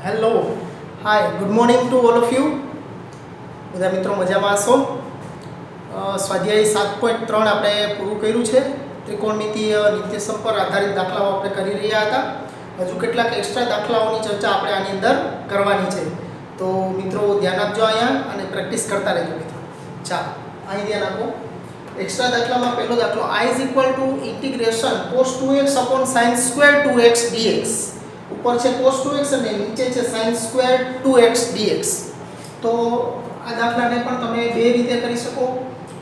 Hello hi good morning to all of you. બધા મિત્રો મજામાં હશો. સ્વાધ્યાય 7.3 આપણે પૂરું કર્યું છે. ત્રિકોણમિતિય નિત્યસમ પર આધારિત દાખલાઓ આપણે કરી રહ્યા હતા. હજુ કેટલાક એક્સ્ટ્રા દાખલાઓની ચર્ચા આપણે આની અંદર કરવાની છે. તો મિત્રો ધ્યાન આપજો અહીંયા અને પ્રેક્ટિસ કરતા રહેજો મિત્રો. ચાલો અહીં ધ્યાન આપો. એક્સ્ટ્રા દાખલામાં પહેલો દાખલો I is equal to integration cos 2x upon sin square 2x dx. ઉપર છે cos 2x અને નીચે છે sin square 2x dx. તો આ દાખલાને પણ તમે બે રીતે કરી શકો.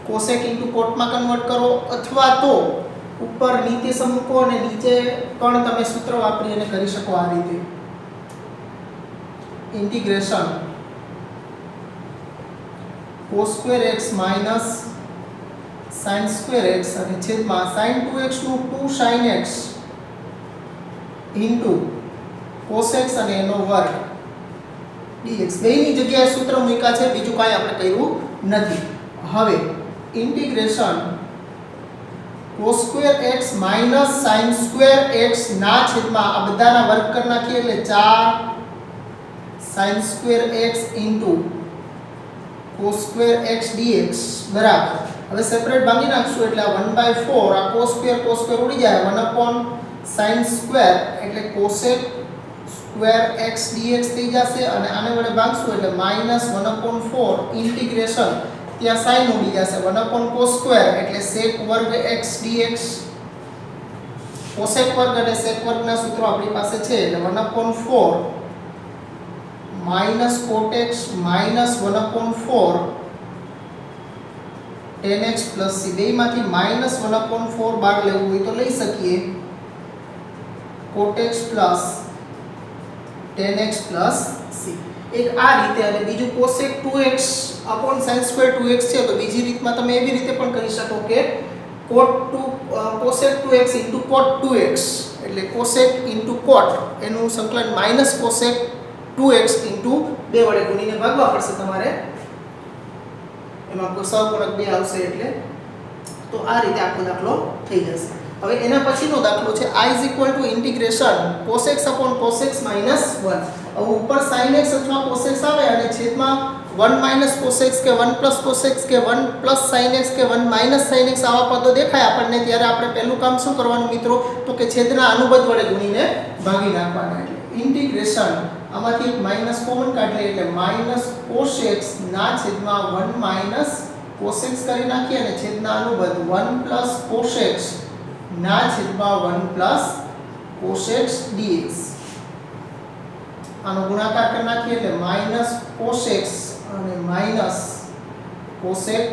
cosec into cot માં કન્વર્ટ કરો અથવા તો ઉપર નિત્યસમ મૂકો અને નીચે પણ તમે સૂત્ર વાપરી અને કરી શકો આ રીતે. Integration cos square x minus sin square x અને છેદમાં sin 2x નું 2 sin x into cos x અને એનો વર્ગ dx. બેની જગ્યાએ સૂત્ર મૂક્યા છે, બીજું કાંઈ આપણે કર્યું નથી. હવે integration cos square x minus sin square x ના છેદમાં આ બધાના વર્ગ કરી નાખીએ એટલે 4 sin square x into cos square x dx બરાબર. હવે સેપરેટ ભાગી નાખશું એટલે આ 1/4 આ cos square ઉડી જાય 1 sin square એટલે cosec square x dx થઈ જશે અને આને વડે ભાગશું એટલે -1/4 ઇન્ટિગ્રેશન ત્યાં sin ઉડી જશે 1/cos square એટલે sec વર્ગ x dx. cosec વર્ગ અને sec વર્ગના સૂત્રો આપણી પાસે છે એટલે 1/4 cot x -1/4 tan x c. બેમાંથી -1/4 બહાર લેવું હોય તો લઈ શકીએ. cot x tan x c. એક આ રીતે અને બીજું cosec 2x upon sin square 2x છે તો બીજી રીતમાં તમે એવી રીતે પણ કરી શકો કે cosec 2x into cot 2x એટલે cosec into cot એનું સંકલન -cosec 2x into 2 વડે ગુણીને ભાગવા પડશે તમારે. એમાં સહગુણક 2 આવશે એટલે તો આ રીતે આખો દાખલો થઈ જશે. હવે એના પછીનો દાખલો છે I is equal to integration cos x upon cos x minus 1. હવે ઉપર sin x અથવા cos x આવે અને છેદમાં 1 cos x કે 1 cos x કે 1 sin x કે 1 sin x આવા પદો દેખાય આપણને ત્યારે આપણે પહેલું કામ શું કરવાનું મિત્રો તો કે છેદના અનુબંધ વડે ગુણીને ભાગી નાખવાના. એટલે ઇન્ટિગ્રેશન આમાંથી એક માઈનસ કોમન કાઢીએ એટલે cos x ના છેદમાં 1 cos x કરી નાખીએ અને છેદના અનુબંધ 1 cos x ના છેદમાં 1 cos x dx. આનો ગુણાકાર કરી નાખીએ એટલે cos x અને cosec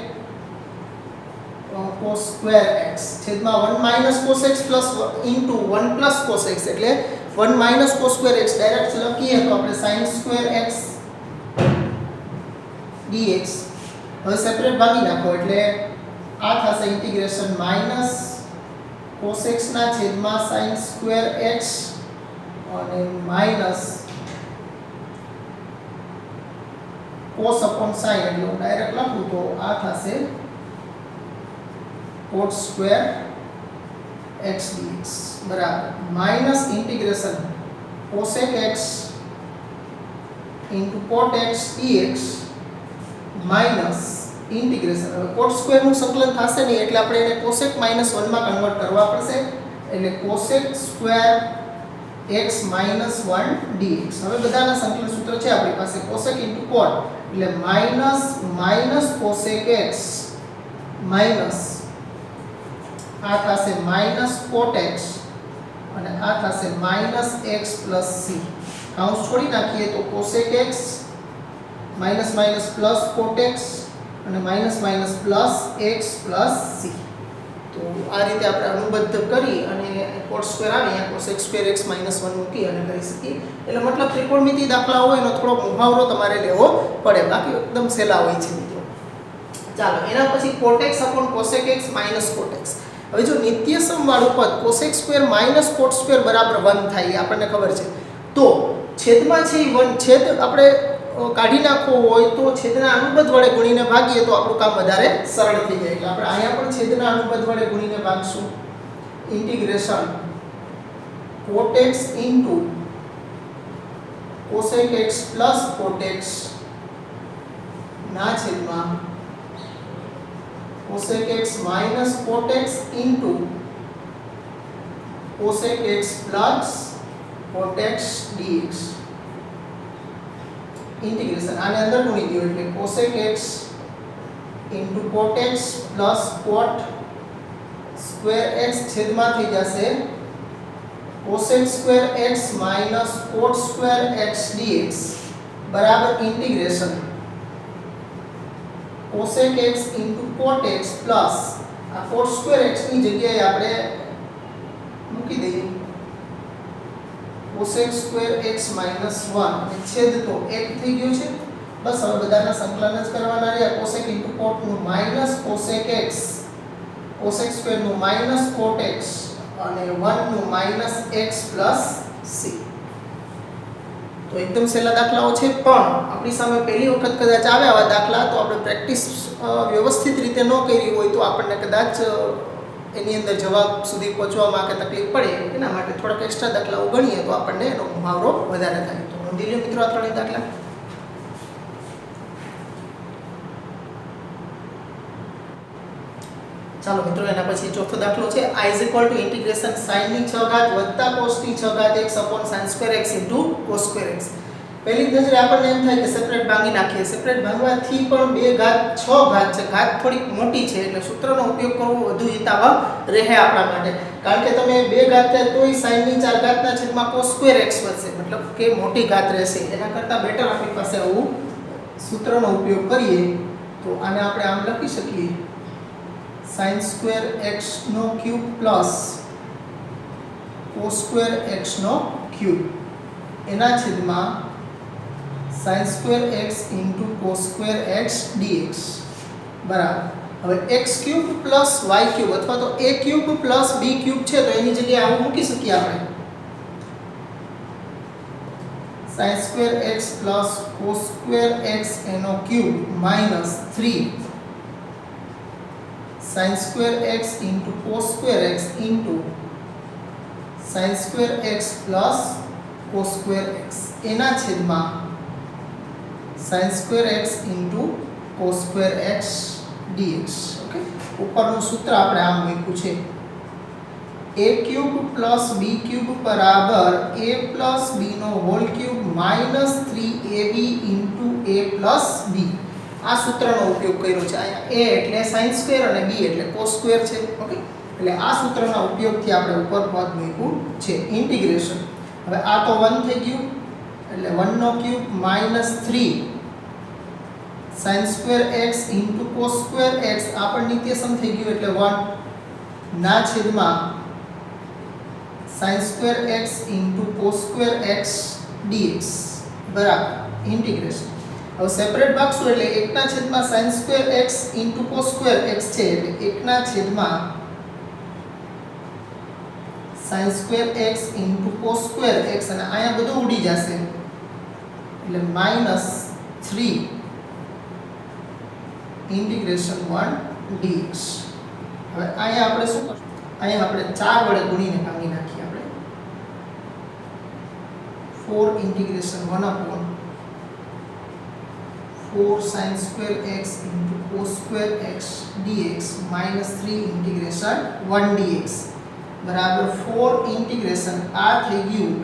cos square x છેદમાં 1 cos x into 1 cos x એટલે 1 cos square x ડાયરેક્ટ લખીએ તો આપણે sin square x dx. હવે સેપરેટ ભાગી નાખો એટલે આ થશે ઇન્ટિગ્રેશન cos x ના છેદમાં sin square x અને cos upon sin એટલે હું ડાયરેક્ટ લખું તો આ થશે cot square x dx બરાબર minus integration cosec x into cot x dx minus integration. હવે cot સ્ક્વેર નું સંકલન થશે નહીં એટલે આપણે એને cosec -1 માં કન્વર્ટ કરવા પડશે એટલે cosec સ્ક્વેર x -1 dx. હવે બધાના સંકલન સૂત્ર છે આપણી પાસે cosec into cot એટલે cosec x માઈનસ આ થશે cot x અને આ થશે x c. કાઉન્સ છોડી નાખીએ તો cosec x cot x અને x c. તો આ રીતે આપણે અનુબદ્ધ કરી અને cot સ્ક્વેર આવે અહીંયા cosec સ્ક્વેર x -1 મૂકી અને કરી શકીએ. એટલે મતલબ ત્રિકોણમિતિ દાખલા હોય એનો થોડો મુહાવરો તમારે લેવો પડે, બાકી એકદમ સહેલા હોય છે મિત્રો. ચાલો એના પછી cot x upon cosec x cot x. હવે જો નિત્યસમ વાળું પદ cosec સ્ક્વેર cot સ્ક્વેર બરાબર 1 થાય આપણને ખબર છે તો છેદમાં છે 1 છેદ આપણે કાઢી નાખવો હોય તો છેદના અનુબંધ વડે ગુણીને ભાગીએ તો આપણું કામ વધારે સરળ થઈ જાય. એટલે આપણે અહીંયા પણ છેદના અનુબંધ વડે ગુણીને ભાગશું. Integration cot x into cosec x plus cot x ના છેદમાં cosec x minus cot x into cosec x plus cot x dx integration आने अंदर गुणी दियो એટલે cosec x into cot x plus cot square x છેદમાં થઈ જશે cosec square x minus cot square x dx બરાબર integration cosec x into cot x plus આ cot square x ની જગ્યાએ આપણે મૂકી દઈએ cosec square x minus 1 અને છેદ તો 1 થઈ ગયું છે બસ હવે બધાના સંકલન જ કરવાના રહ્યા cosec into cot નું minus cosec x cosec square નું minus cot x અને 1 નું minus x plus c તો એકદમ સહેલા દાખલાઓ છે પણ આપણી સામે પહેલી વખત કદાચ આવે આવા દાખલા તો આપણે પ્રેક્ટિસ વ્યવસ્થિત રીતે ન કરી હોય તો આપણને કદાચ એની અંદર જવાબ સુધી પહોંચવામાં કે તકલીફ પડે એના માટે થોડાક એક્સ્ટ્રા દાખલાઓ ગણીએ તો આપણને એનો મુહાવરો વધારે થાય તો નોંધી લો મિત્રો આ ત્રણેય દાખલા ચાલો મિત્રો એના પછી ચોથો દાખલો છે i = ઇન્ટિગ્રેશન sin ની 6 ઘાત વત્તા cos ની 6 ઘાત x sin square x cos square x પહેલી નજરે આપણને એમ થાય કે સેપરેટ ભાંગી નાખીએ સેપરેટ ભાંગવાથી પણ 2 ઘાત 6 ઘાત છે ઘાત થોડીક મોટી છે એટલે સૂત્રનો ઉપયોગ કરવો વધુ હિતાવહ રહે આપણા માટે કારણ કે તમે 2 ઘાત થાય તોય sin ની 4 ઘાતના છેદમાં cos square x વધશે મતલબ કે મોટી ઘાત રહેશે એના કરતાં બેટર આપણી પાસે આવું સૂત્રનો ઉપયોગ કરીએ તો આને આપણે આમ લખી શકીએ sin square x નો cube plus cos square x નો ક્યુબ એના છેદમાં sin square x cos square x dx બરાબર હવે x cube plus y cube અથવા તો a cube plus b cube છે તો એની જગ્યાએ આવું મૂકી શકીએ આપણે sin square x plus cos square x એનો cube minus 3 sin square x cos square x sin square x plus cos square x એના છેદમાં sin square x cos square x dx okay ઉપરનું સૂત્ર આપણે આમ મૂક્યું છે a cube plus b cube બરાબર a પ્લસ b નો whole cube minus 3ab a plus b આ સૂત્રનો ઉપયોગ કર્યો છે અહીંયા a એટલે sin સ્ક્વેર અને b એટલે cos સ્ક્વેર છે ઓકે એટલે આ સૂત્રના ઉપયોગથી આપણે ઉપર પદ મૂક્યું છે ઇન્ટિગ્રેશન હવે આ તો 1 થઈ ગયું એટલે 1 નો cube minus 3 sin square x cos square x આ પણ નિત્યસમ થઈ ગયું એટલે 1 ના છેદમાં sin square x cos square x dx બરાબર ઇન્ટિગ્રેશન હવે સેપરેટ ભાગશું એટલે 1 ના છેદમાં sin square x cos square x છે એટલે 1 ના છેદમાં sin square x cos square x અને અહીંયા બધું ઉડી જશે એટલે -3 ઇન્ટિગ્રેશન 1 dx હવે અહીંયા આપણે શું કરશું અહીંયા આપણે 4 વડે ગુણીને ભાગી નાખીએ આપણે 4 integration 1 4 sin square x cos square x dx -3 integration 1 dx બરાબર 4 ઇન્ટિગ્રેશન આ થઈ ગયું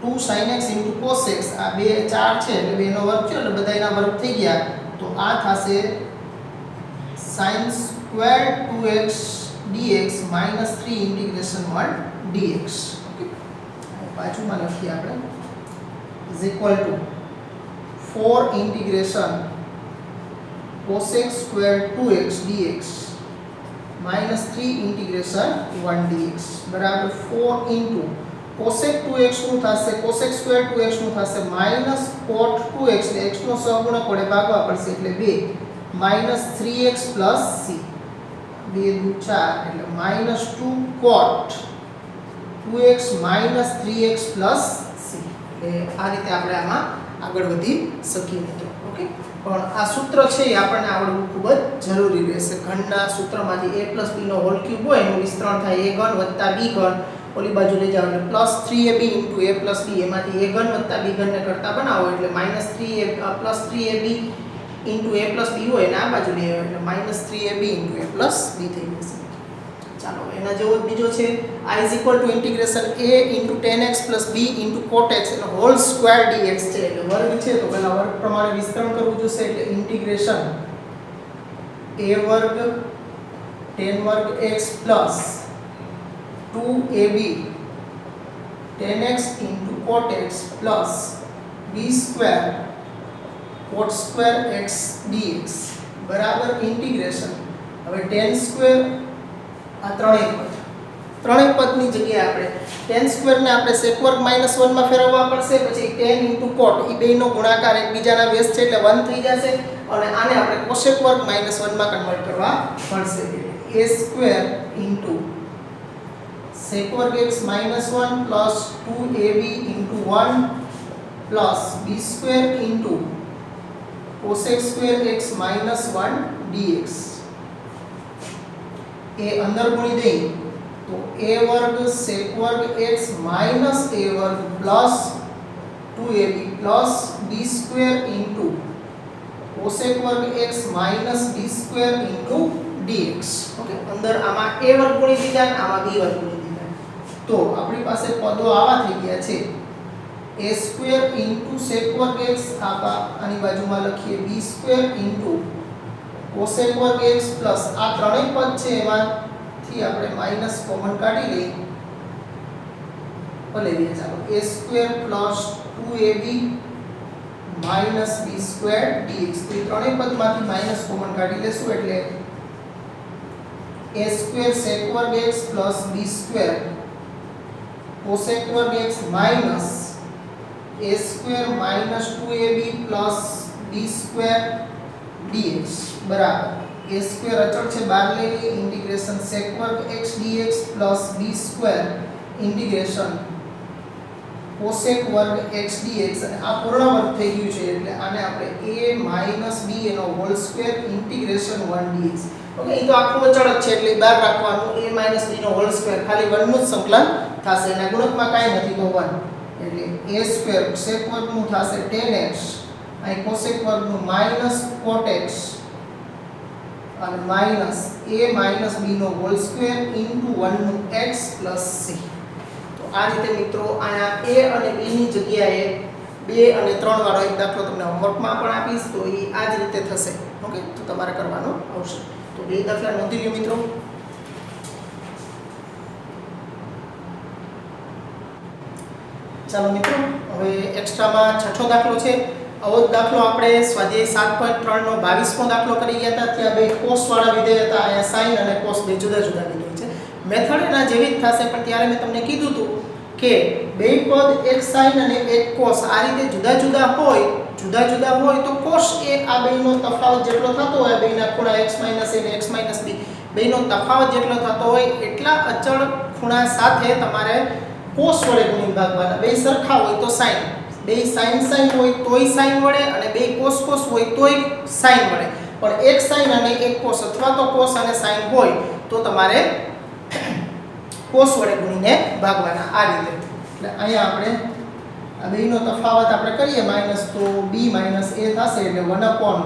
2 sin x cos x આ 2 4 છે એટલે 2 નો વર્ગ છે એટલે બધાયના વર્ગ થઈ ગયા તો આ થશે sin square 2x dx -3 integration 1 dx okay બાજુમાં લખીએ આપણે is equal to 4 integration cosec square 2x dx -3 integration 1 dx બરાબર 4 into cosec 2x નું થશે cosec square 2x નું થશે minus cot 2x ને x નો સહગુણક વડે ભાગવા પડશે એટલે 2 -3x plus c 2 દુ 4 એટલે -2 cot 2x -3x plus c એટલે આ રીતે આપણે આમાં આગળ વધી શકીએ મિત્રો ઓકે પણ આ સૂત્ર છે એ આપણને આવડવું ખૂબ જ જરૂરી રહેશે ઘનના સૂત્રમાંથી a + b નો હોલ ક્યુબ હોય એનું વિસ્તરણ થાય a ઘન + b ઘન ઓલી બાજુ લઈ જાઓ એટલે plus 3ab into a plus b, એમાંથી a ઘન વત્તા b ઘનને કરતા બનાવો એટલે minus 3a plus 3ab into a plus b હોય ને આ બાજુ લઈ આવો એટલે minus 3ab into a plus b થઈ જશે. ચાલો એના જેવો બીજો છે I is equal to integration a into tan x plus b into cot x એનો હોલ સ્ક્વેર dx છે એટલે વર્ગ છે તો પહેલા વર્ગ પ્રમાણે વિસ્તરણ કરવું જોશે એટલે ઇન્ટિગ્રેશન a વર્ગ tan વર્ગ x plus 2ab tan x into cot x plus b square cot square x dx બરાબર ઇન્ટિગ્રેશન. હવે tan સ્ક્વેર આ ત્રણેય પદની જગ્યાએ આપણે tan સ્ક્વેર ને આપણે sec વર્ગ -1 માં ફેરવવા પડશે, પછી tan cot એ બેયનો ગુણાકાર એકબીજાના બેઝ છે એટલે 1 થઈ જશે અને આને આપણે cosec વર્ગ -1 માં કન્વર્ટ કરવા પડશે. a સ્ક્વેર sec વર્ગ x -1 plus 2ab into 1 plus b square into cosec square x -1 dx. એ અંદર ગુણી દઈએ તો a વર્ગ sec વર્ગ x minus a વર્ગ plus 2ab plus b square into cosec વર્ગ x minus b square into dx. Okay, અંદર આમાં a વર્ગ ગુણી દીધા અને આમાં b વર્ગ ગુણી દીધા તો આપણી પાસે પદો આવા થઈ ગયા છે a square into sec વર્ગ x આની બાજુમાં લખીએ b square into cosec વર્ગ x plus આ ત્રણેય પદ છે એમાંથી આપણે માઈનસ કોમન કાઢી લઈએ ભલે દે ચાલો a square plus 2ab minus b square dx. તો એ ત્રણેય પદમાંથી માઈનસ કોમન કાઢી લેશું એટલે a square sec વર્ગ x plus b square cosec વર્ગ x minus a square minus 2ab plus b square dx બરાબર a સ્ક્વેર અચળ છે બહાર લઈ લઈએ ઇન્ટિગ્રેશન sec વર્ગ x dx plus b square integration cosec વર્ગ x dx અને આ પૂર્ણ વર્ગ થઈ ગયું છે એટલે આને આપણે a b એનો whole square integration 1 dx. Okay, એ તો આખું અચળ જ છે એટલે બહાર રાખવાનું a b નો હોલ સ્ક્વેર ખાલી 1 નું જ સંકલન થશે એના ગુણકમાં કાઈ નથી તો 1 એટલે a સ્ક્વેર sec વર્ગ નું થશે tan x અહીં cosec વર્ગ નું minus cot x અને માઈનસ a b નો હોલ સ્ક્વેર ઇન્ટુ 1 નું x પ્લસ c. તો આ રીતે મિત્રો આયા a અને b ની જગ્યાએ 2 અને 3 વાળો એક દાખલો તમને હોમવર્કમાં પણ આપીશ તો એ આ જ રીતે થશે. ઓકે, તો તમારે કરવાનો આવશે. તો બે દાખલા નોંધી લ્યો મિત્રો. ચાલો મિત્રો હવે એક્સ્ટ્રામાં છઠ્ઠો દાખલો છે. આવો દાખલો આપણે સ્વાધ્યાય 7.3 નો 22મો દાખલો કરી ગયા હતા. ત્યાં બે cos વાળા વિધેય હતા, અહીંયા sin અને cos બે જુદા જુદા વિધેય છે. મેથડ એના જેવી જ થશે પણ ત્યારે મેં તમને કીધું હતું કે બે પદ એક sin અને એક cos આ રીતે જુદા જુદા હોય તો cos એ આ બેનો તફાવત જેટલો થતો હોય બેના ખૂણા x - a અને x - b બેનો તફાવત જેટલો થતો હોય એટલા અચળ ખૂણા સાથે તમારે cos વડે ગુણી ભાગવાના. બે સરખા હોય તો sin, બે sin હોય તોય sin વડે અને બે cos હોય તોય sin વડે, પણ એક sin અને એક cos અથવા તો cos અને sin હોય તો તમારે cos વડે ગુણીને ભાગવાના આ રીતે. એટલે અહીંયા આપણે આ બેનો તફાવત આપણે કરીએ માઈનસ તો b - a થશે એટલે 1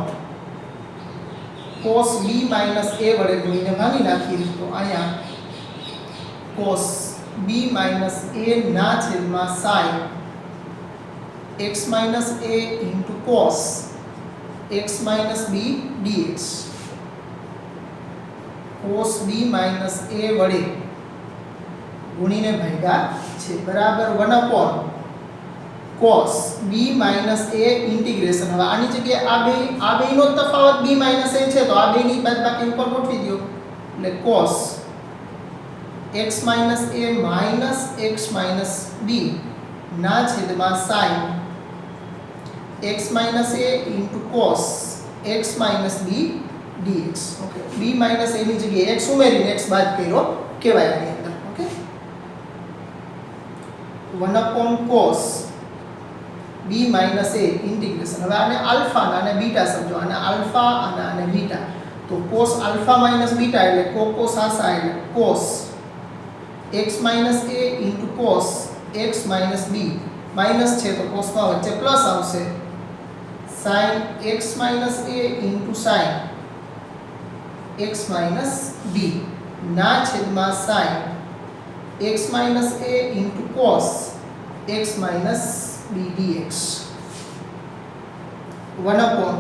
cos b - a વડે ગુણીને ભાગી નાખીએ તો અહીંયા cos b - a ના છેદમાં sin x - a into cos x - b dx. cos b - a વડે ગુણીને ભાગ્યા છે બરાબર 1 cos b - a ઇન્ટિગ્રેશન. હવે આની જગ્યાએ આ બેનો તફાવત b - a છે તો આ બેની બાદબાકી ઉપર ગોઠવી દો એટલે cos x - a minus x - b ના છેદમાં sin x - a into cos x - b dx. Okay, b - a ની જગ્યાએ x ઉમેરીને x બાદ કર્યો કહેવાય આની અંદર. Okay, 1 cos b - a integration. હવે આને આલ્ફા અને બીટા સમજો, આને આલ્ફા અને આને બીટા તો cos આલ્ફા - બીટા એટલે cos આસા એટલે cos x minus a into cos x minus b minus છે તો કોસમાં વચ્ચે પ્લસ આવશે sin x minus a into sin x minus b ના છેદમાં sin x minus a into cos x minus b dx 1 upon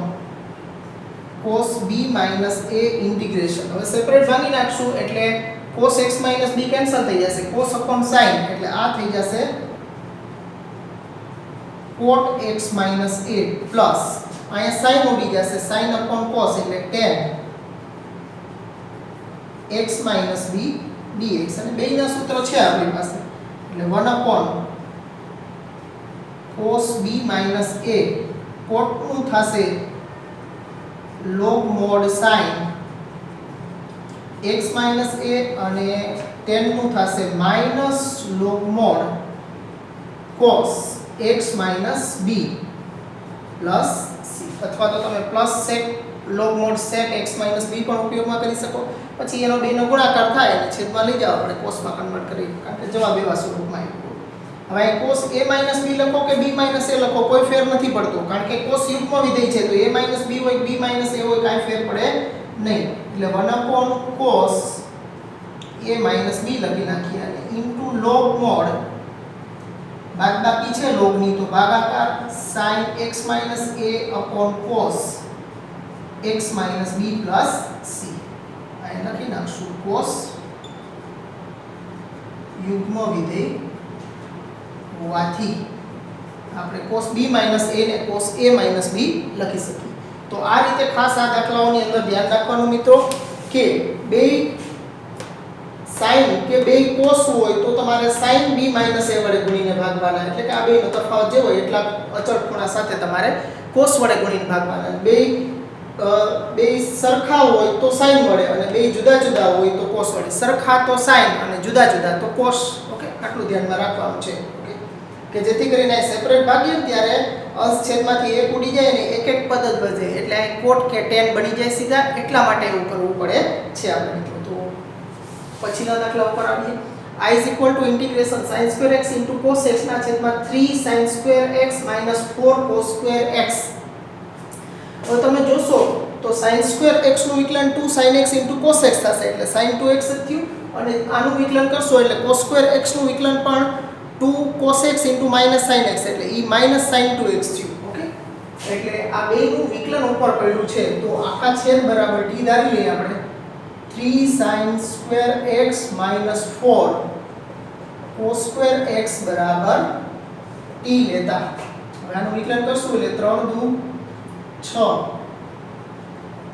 cos b minus a integration. હવે separate ભાગી નાખશું એટલે cos x minus b cancel થઈ જશે, cos upon sin એટલે આ થઈ જશે cot x minus a plus અહીંયા sin ઉડી જશે sin upon cos એટલે tan x minus b dx અને બેયના સૂત્ર છે આપણી પાસે એટલે 1 upon cos b minus a cot નું થશે log mod sin x minus a અને tan નું થશે minus log mod cos x minus b plus c અથવા તો તમે plus sec log mod sec x minus b પણ ઉપયોગમાં કરી શકો. પછી એનો બેનો ગુણાકાર થાય અને છેદમાં લઈ જાવ આપણે કોસમાં કન્વર્ટ કરી કારણ કે જવાબ એવા સ્વરૂપમાં આવ્યો. હવે cos a માઇનસ b લખો કે b માઇનસ a લખો કોઈ ફેર નથી પડતો કારણ કે cos યુગ્મ વિધેય છે તો a માઇનસ b હોય b માઇનસ a હોય કાંઈ ફેર પડે નહીં એટલે 1 upon cos a minus b લખી નાખીએ અને ઇન્ટુ log mod બાદબાકી છે log ની તો ભાગાકાર sin x minus a upon cos x minus b plus c અહીં લખી નાખશું cos યુગ્મ વિધેય હોવાથી આપણે cos b માઇનસ a ને cos a માઇનસ b લખી શકીએ. તો આ રીતે ખાસ આ દાખલાઓની અંદર ધ્યાન રાખવાનું મિત્રો કે બે sin કે બે cos હોય તો તમારે sin b માઇનસ a વડે ગુણીને ભાગવાના એટલે કે આ બેનો તફાવત જે હોય એટલા અચળ ખૂણા સાથે તમારે cos વડે ગુણીને ભાગવાના. બે સરખા હોય તો sin વડે અને બે જુદા જુદા હોય તો cos વડે. સરખા તો sin અને જુદા જુદા તો cos. ઓકે આટલું ધ્યાનમાં રાખવાનું છે કે જેથી કરીને સેપરેટ ભાગીએ ત્યારે અંશ છેદમાંથી એક ઉડી જાય ને એક એક પદ જ બચે એટલે આ કોટ કે tan બની જાય સીધા એટલા માટે એવું કરવું પડે છે આપણે મિત્રો. તો પછીના દાખલા ઉપર આવીએ. I is equal to integration sin square x into cos x ના છેદમાં 3 sin square x minus 4 cos square x. હવે તમે જોશો તો sin square x નું વિકલન 2 sin x into cos x થશે એટલે sin 2x જ થયું અને આનું વિકલન કરશો એટલે cos square x નું વિકલન પણ 2 cos x into minus sin x એટલે ઈ minus sin 2x થયું. ઓકે એટલે આ બેનું વિકલન ઉપર પડ્યું છે તો આખા છેદ બરાબર t ધારી લઈએ આપણે 3 sin square x minus 4 cos square x બરાબર t લેતા હવે આનું વિકલન કરશું એટલે 3 દુ 6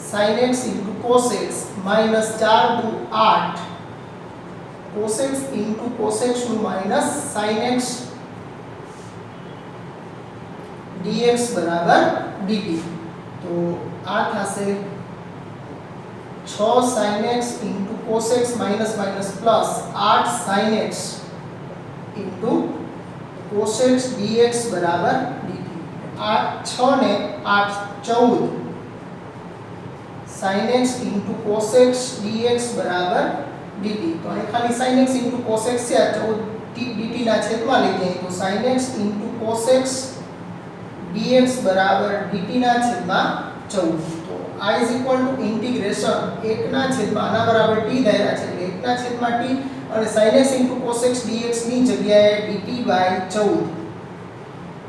sin x into cos x minus 4 દુ 8 cos x into cos x નું minus sin x dx બરાબર dt. તો આ થશે 6 sin x into cos x minus minus plus 8 sin x into cos x dx બરાબર dt. 6 ને 8 14 sin x into cos x dx બરાબર dt. તો અહીં ખાલી sin x into cos x છે 14 dt ના છેદમાં લઈ જઈએ તો sin x into cos x dx બરાબર dt ના છેદમાં 14. તો I is equal to integration 1 ના છેદમાં આના બરાબર t ધાર્યા છે એટલે 1 ના છેદમાં t અને sin x into cos x dx ની જગ્યાએ dt by 14.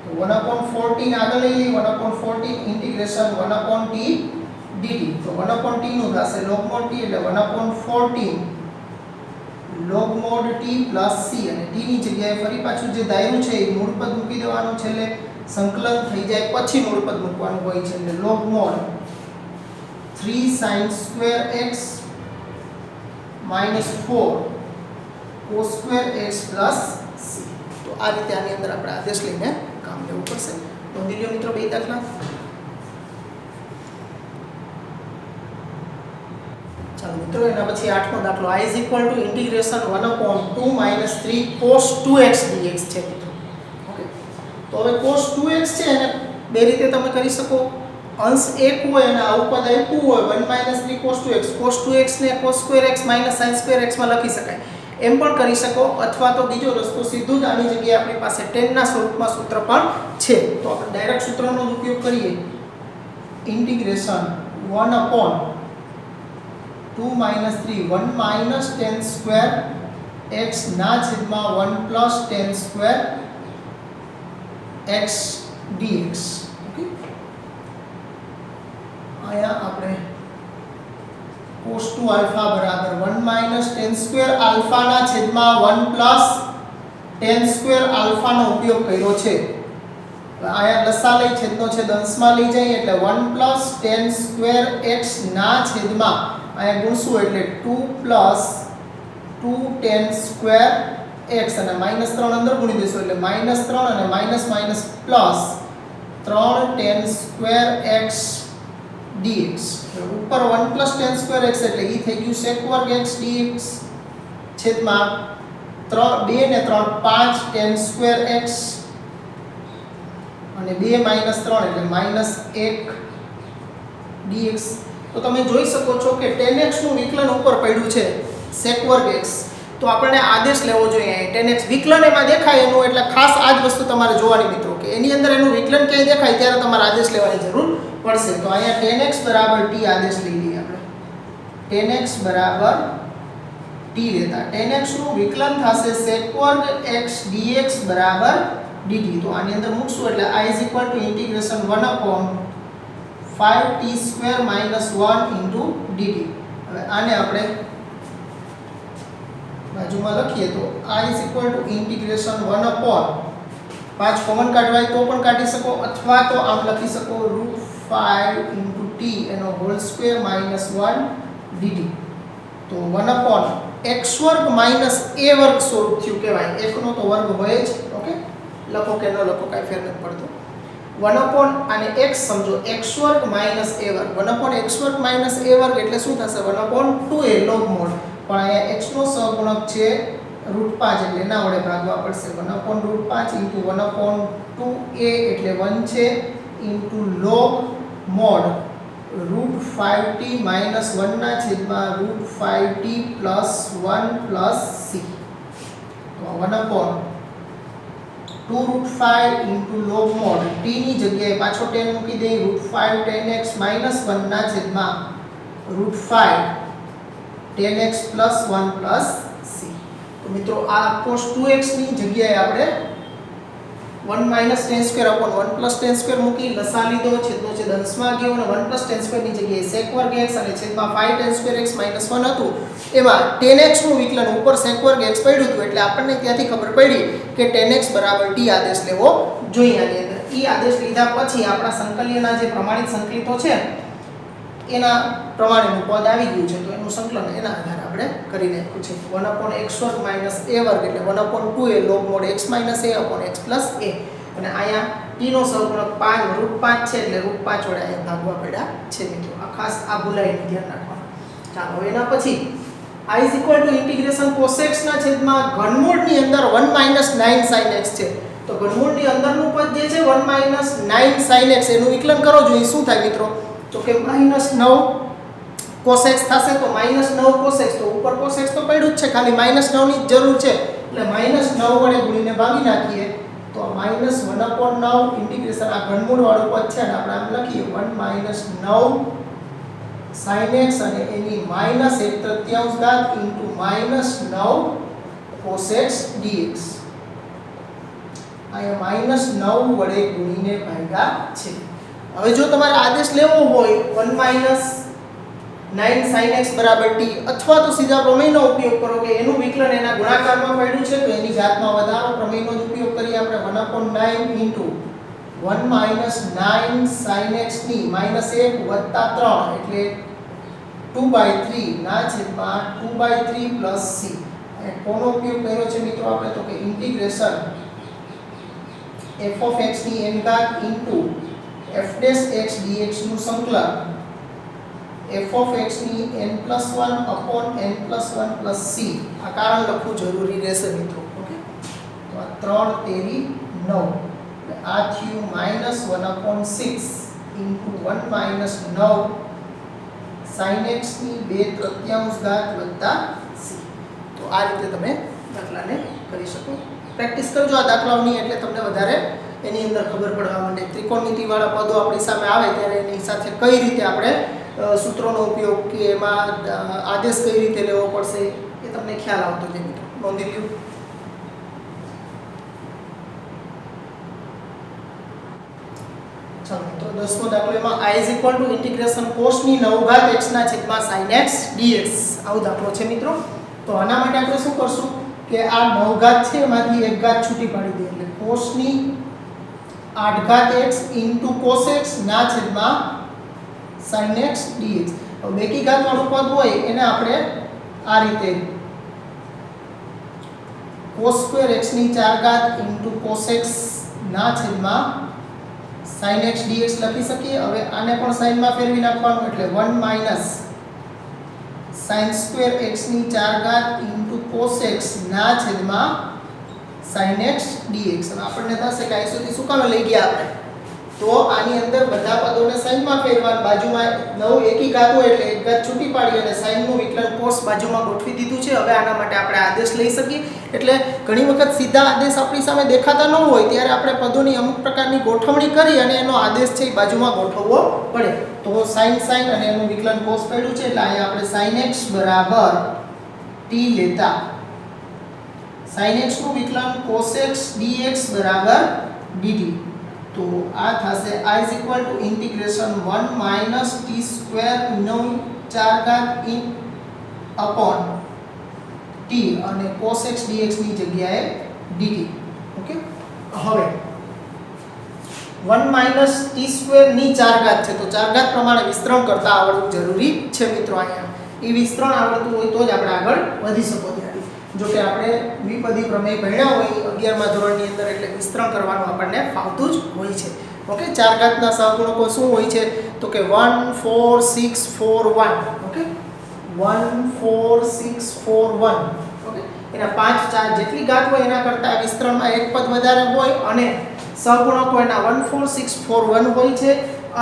તો 1/14 આગળ લઈ લઈએ 1/14 integration 1/t dt. તો 1/t નું થશે log mod t એટલે 1/14 log mod t plus c અને t ની જગ્યાએ ફરી પાછું જે ધાર્યું છે એ મૂળ પદ મૂકી દેવાનું છે એટલે સંકલન થઈ જાય પછી મૂળ પદ મૂકવાનું હોય છે એટલે log mod 3 sin square x minus 4 cos square x plus c. તો આ રીતે આની અંદર આપણે આદેશ લઈને કામ લેવું પડશે. નોંધી લો મિત્રો બે દાખલા. ચાલો મિત્રો એના પછી 8મો દાખલો I is equal to integration 1/2 minus 3 cos 2x dx છે મિત્રો. ઓકે તો હવે cos 2x છે એને બે રીતે તમે કરી શકો. અંશ 1 હોય અને આ ઉપદ આપ્યું હોય 1 3 cos 2x ને cos square x minus sin square x માં લખી શકાય એમ પણ કરી શકો, અથવા તો બીજો રસ્તો સીધું જ આની જગ્યાએ આપણી પાસે tan ના સ્વરૂપમાં સૂત્ર પણ છે, તો આપણે ડાયરેક્ટ સૂત્રનો ઉપયોગ કરીએ. ઇન્ટિગ્રેશન 1/2 - 3 1 - tan સ્ક્વેર x ના છેદમાં 1 + tan square x dx. Okay, આયા આપણે cos 2 આલ્ફા બરાબર 1 - tan સ્ક્વેર આલ્ફા ના છેદમાં 1 + tan સ્ક્વેર આલ્ફા નો ઉપયોગ કર્યો છે. આયા લસા લઈ છેદનો છેદ અંશમાં લઈ જાય એટલે 1 + tan સ્ક્વેર x ના છેદમાં આયા ગુણશું એટલે 2 + 2 tan સ્ક્વેર x અને -3 અંદર ગુણી દેશું એટલે -3 અને minus plus 3 tan square x dx. ઉપર 1 + tan સ્ક્વેર x એટલે ઈ થઈ ગયું sec વર્ગ x dx છેદમાં 2 ને 3 5 tan સ્ક્વેર x અને 2 - 3 એટલે -1 dx. તો તમે જોઈ શકો છો કે tan x નું વિકલન ઉપર પડ્યું છે sec વર્ગ x, તો આપણે આદેશ લેવો જોઈએ. tan x વિકલન એમાં દેખાય એનું, એટલે ખાસ આ જ વસ્તુ તમારે જોવાની મિત્રો કે એની અંદર એનું વિકલન ક્યાંય દેખાય ત્યારે તમારે આદેશ લેવાની જરૂર પડશે. તો અહીંયા tan x = t આદેશ લઈ લઈએ આપણે. tan x = t લેતા tan x નું વિકલન થશે sec વર્ગ x dx = dt. તો આની અંદર મૂકશું એટલે I = ઇન્ટિગ્રેશન 1/5t² - 1 dt. હવે આને આપણે બાજુમાં લખીએ તો I = ઇન્ટિગ્રેશન 1/5 કોમન કાઢવાય તો પણ કાઢી શકો, અથવા તો આમ લખી શકો √5 * t એનો હોલ સ્ક્વેર - 1 dt. તો 1/x² - a² સ્વરૂપ થયું કહેવાય. એકનો તો વર્ગ હોય જ. ઓકે, લખો કે ન લખો કાંઈ ફેર નથી પડતો. 1 અને x સમજો x² - a². 1/x² - a² એટલે શું થશે? 1/2a log mod. પણ અહીંયા x નો સહગુણક છે √5 એટલે એના વડે ભાગવા પડશે. 1/5 * 1/2a એટલે 1 છે log mod √5t - 1 ના છેદમાં √5t + 1 + c. તો 1/2√5 log mod t ની જગ્યાએ પાછો tan મૂકી દઈએ √5 tan x - 1 ના છેદમાં √5 tan x + 1 + c. તો મિત્રો આ cos 2x ની જગ્યાએ આપણે 1 - tan સ્ક્વેર / 1 + tan સ્ક્વેર મૂકી લસા લીધો, છેદનો છેદ અંશમાં ગયો અને 1 + tan સ્ક્વેર ની જગ્યાએ sec વર્ગ x અને છેદમાં 5 tan સ્ક્વેર x - 1 હતું. એમાં tan x નું વિકલન ઉપર sec વર્ગ x પડ્યું હતું એટલે આપણને ત્યાંથી ખબર પડી કે tan x = t આદેશ લેવો જોઈએ. આની અંદર ઈ આદેશ લીધા પછી આપણા સંકલનના જે પ્રમાણિત સંકલિતો છે એના પ્રમાણેનું પદ આવી ગયું છે, તો એનું સંકલન એના આધારે આપણે કરી નાખ્યું છે. 1/x² - a² એટલે 1/2a log mod x - a/x + a. અને અહીંયા t નો સહગુણક 5 √5 છે એટલે √5 વડે અહીંયા ભાગવા પડ્યા છે મિત્રો. આ ખાસ આ ભૂલાઈને ધ્યાન રાખવાનું. ચાલો એના પછી I = ઇન્ટિગ્રેશન cos x ના છેદમાં ઘનમૂળની અંદર 1 - 9 sin x છે. તો ઘનમૂળની અંદરનું પદ જે છે 1 - 9 sin x એનું વિકલન કરો જોઈએ. શું થાય મિત્રો? તો કે -9 cos x થશે, તો -9 cos x. તો ઉપર cos x તો પડ્યું જ છે, ખાલી -9 ની જ જરૂર છે એટલે -9 વડે ગુણીને ભાગી નાખીએ તો -1/9 ઇન્ટિગ્રેશન આ ઘનમૂળ વાળું પદ છે અને આપણે આમ લખીએ 1 - 9 sin x અને એની -1/3 -9 cos x dx. અહીંયા -9 વડે ગુણીને ભાગ્યા છે. હવે જો તમારે આદેશ લેવો હોય 1 - 9 sin x = t, અથવા તો સીધા પ્રમેયનો ઉપયોગ કરો કે એનું વિકલન એના ગુણાકારમાં પડ્યું છે તો એની જાતમાં વધારો પ્રમેયનો જ ઉપયોગ કરીએ આપણે. 1/9 * 1 - 9 sin x ની -1 + 3 એટલે 2/3 ના છેદમાં 2/3 + c. અને કોનો ઉપયોગ કર્યો છે મિત્રો આપણે? તો કે ઇન્ટિગ્રેશન f of x ની n ઘાત f ' x dx નું સંકલન f of x ની n+1/n+1 + c. આ કારણ લખવું જરૂરી રહેશે મિત્રો. ઓકે, તો આ 3 તેરી 9 એટલે આ થયું -1/6 * 1 - 9 sin x ની 2/3 ઘાત વત્તા c. તો તો આ રીતે તમે દાખલાને કરી શકો. પ્રેક્ટિસ કરજો આ દાખલાઓની, એટલે તમને વધારે એની અંદર ખબર પડવા માંડે. ત્રિકોણમિતિવાળા પદો આપણી સામે આવે ત્યારે એની સાથે કઈ રીતે આપણે સૂત્રોનો ઉપયોગ કે એમાં આદેશ કઈ રીતે લેવો પડશે એ તમને ખ્યાલ આવતો જાય મિત્રો. નોંધી લ્યો. ચાલો તો 10મો દાખલો, એમાં i ઇન્ટિગ્રેશન cos ની 9 x ના છેદમાં sin x dx આવો દાખલો છે મિત્રો. તો આના માટે આપણે શું કરશું કે આ 9 છે એમાંથી એક ઘાત છૂટી પાડી દઈએ, એટલે cos ની 8 x cos x ના છેદમાં sin x dx. હવે બેકી ઘાત વાળું પદ હોય એને આપણે આ રીતે cos² x ની 4 cos x ના છેદમાં sin x dx લખી શકીએ. હવે આને પણ sin માં ફેરવી નાખવાનું, એટલે 1 sin² x ની 4 cos x ના છેદમાં sin x dx. અને આપણને થશે કે અહીં સુધી શું કામ લઈ ગયા આપણે, તો આની અંદર બધા પદોને sin માં ફેરવા, બાજુમાં 9 એકી ઘાત હોય એટલે એક ઘાત છૂટી પાડી અને sin નું વિકલન cos બાજુમાં ગોઠવી દીધું છે. હવે આના માટે આપણે આદેશ લઈ શકીએ. એટલે ઘણી વખત સીધા આદેશ આપણી સામે દેખાતા ન હોય ત્યારે આપણે પદોની અમુક પ્રકારની ગોઠવણી કરી અને એનો આદેશ છે એ બાજુમાં ગોઠવવો પડે. તો sin અને એનું વિકલન cos પડ્યું છે, એટલે અહીંયા આપણે sin x બરાબર t લેતા sin x નું વિકલન cos x dx બરાબર dt. તો આ થશે i integration 1 t² 4 in upon t અને cos x dx ની જગ્યાએ dt. ઓકે, હવે 1 t² ની 4 છે, તો 4 પ્રમાણે વિસ્તરણ કરતા આવડવું જરૂરી છે મિત્રો. અહીંયા એ વિસ્તરણ આવડતું હોય તો જ આપણે આગળ વધી શકો. જો કે આપણે દ્વિપદી પ્રમેય ભણ્યા હોય 11મા ધોરણની અંદર, એટલે વિસ્તરણ કરવાનું આપણને ફાવતું જ હોય છે. ઓકે, 4 ના સહગુણકો શું હોય છે તો કે 1 4 6 4 1. ઓકે, 1 4 6 4 1. ઓકે, એના 5 4 જેટલી ઘાત હોય એના કરતા વિસ્તરણમાં એક પદ વધારે હોય અને સહગુણકો એના 1 4 6 4 1 હોય છે